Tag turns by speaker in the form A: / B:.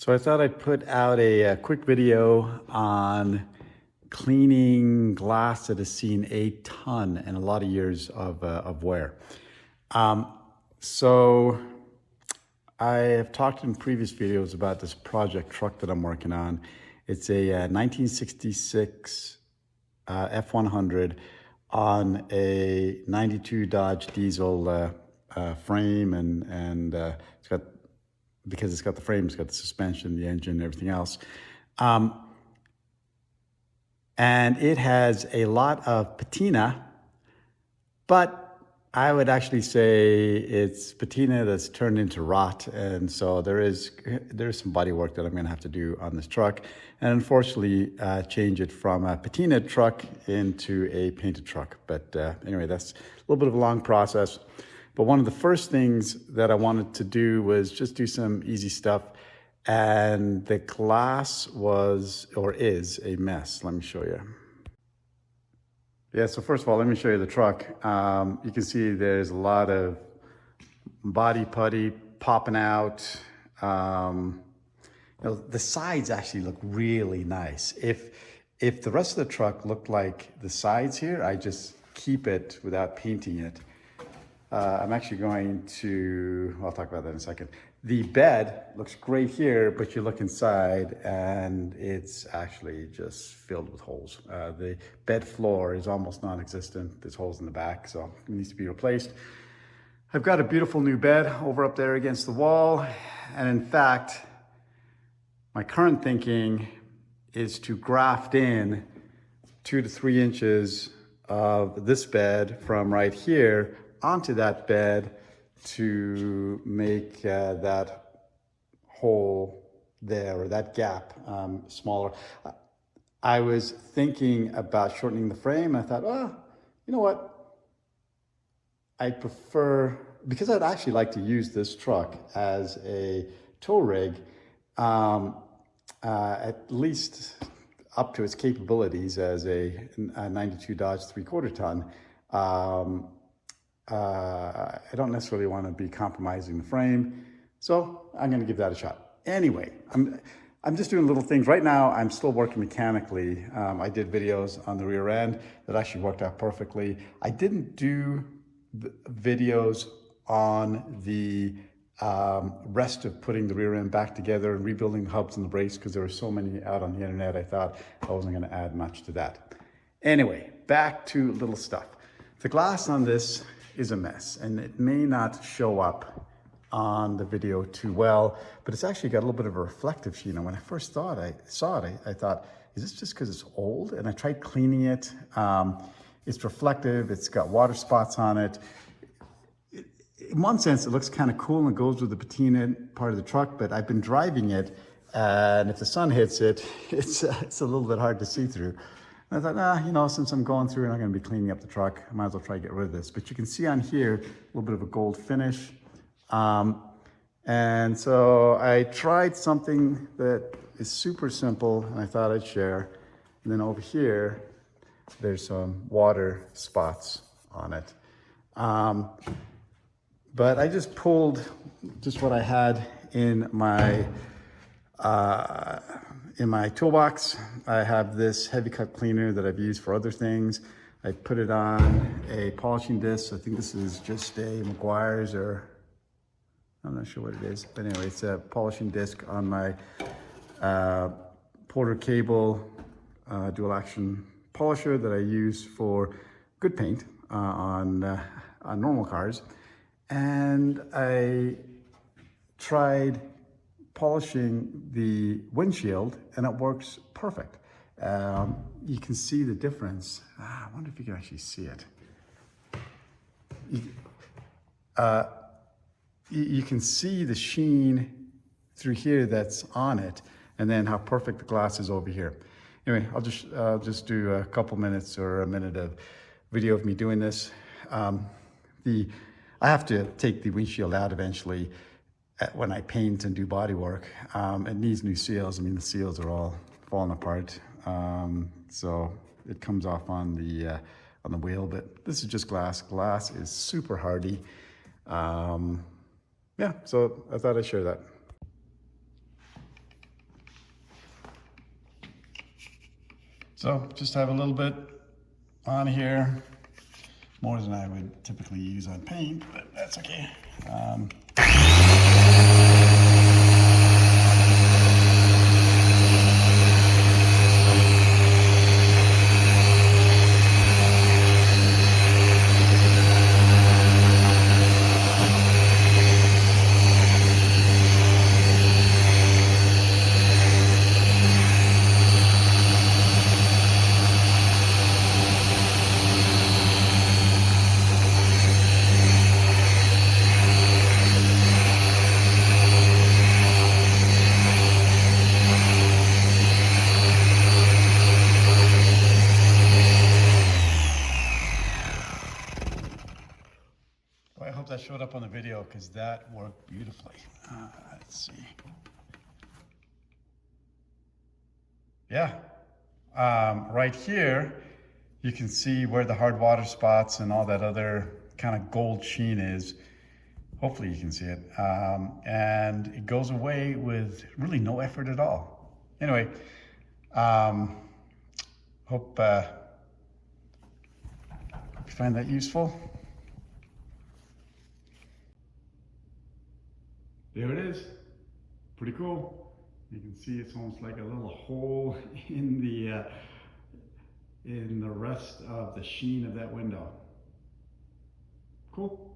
A: So I thought I'd put out a quick video on cleaning glass that has seen a ton and a lot of years of wear. So I have talked in previous videos about this project truck that I'm working on. It's a 1966 F100 on a 92 Dodge diesel frame, and it's got, because it's got the frame, it's got the suspension, the engine, everything else. And it has a lot of patina, but I would actually say it's patina that's turned into rot. And so there's some body work that I'm gonna have to do on this truck, and unfortunately change it from a patina truck into a painted truck. But anyway, that's a little bit of a long process. But one of the first things that I wanted to do was just do some easy stuff. And the glass was, or is, a mess. Let me show you. Yeah, so first of all, let me show you the truck. You can see there's a lot of body putty popping out. The sides actually look really nice. If the rest of the truck looked like the sides here, I just keep it without painting it. I'm actually going to, I'll talk about that in a second. The bed looks great here, but you look inside and it's actually just filled with holes. The bed floor is almost non-existent. There's holes in the back, so it needs to be replaced. I've got a beautiful new bed over up there against the wall. And in fact, my current thinking is to graft in 2 to 3 inches of this bed from right here onto that bed to make that hole there, or that gap, smaller. I was thinking about shortening the frame, and I thought, oh, you know what? I prefer, because I'd actually like to use this truck as a tow rig, at least up to its capabilities as a 92 Dodge 3/4 ton. I don't necessarily want to be compromising the frame, so I'm going to give that a shot. Anyway, I'm just doing little things. Right now, I'm still working mechanically. I did videos on the rear end that actually worked out perfectly. I didn't do videos on the rest of putting the rear end back together and rebuilding the hubs and the brakes, because there were so many out on the internet. I thought I wasn't going to add much to that. Anyway, back to little stuff. The glass on this is a mess, and it may not show up on the video too well, but it's actually got a little bit of a reflective sheen. And when I first saw it, I thought, is this just because it's old? And I tried cleaning it. It's reflective, it's got water spots on it. In one sense, it looks kind of cool and goes with the patina part of the truck, but I've been driving it, and if the sun hits it, it's a little bit hard to see through. And I thought, since I'm going through and I'm going to be cleaning up the truck, I might as well try to get rid of this. But you can see on here, a little bit of a gold finish. And so I tried something that is super simple, and I thought I'd share. And then over here, there's some water spots on it. But I just pulled just what I had in my toolbox. I have this heavy cut cleaner that I've used for other things. I put it on a polishing disc. I think this is just a Meguiar's, or I'm not sure what it is. But anyway, it's a polishing disc on my Porter Cable dual action polisher that I use for good paint on normal cars. And I tried polishing the windshield, and it works perfect. You can see the difference. I wonder if you can actually see it. You can see the sheen through here that's on it, and then how perfect the glass is over here. Anyway, I'll just do a couple minutes or a minute of video of me doing this. I have to take the windshield out eventually when I paint and do body work. It needs new seals. I mean, the seals are all falling apart. So it comes off on the wheel, but this is just glass. Glass is super hardy. Yeah, so I thought I'd share that. So just have a little bit on here, more than I would typically use on paint, but that's okay. I hope that showed up on the video because that worked beautifully. Let's see. Yeah, right here, you can see where the hard water spots and all that other kind of gold sheen is. Hopefully you can see it. And it goes away with really no effort at all. Anyway, hope you find that useful. There it is. Pretty cool. You can see it's almost like a little hole in the rest of the sheen of that window. Cool.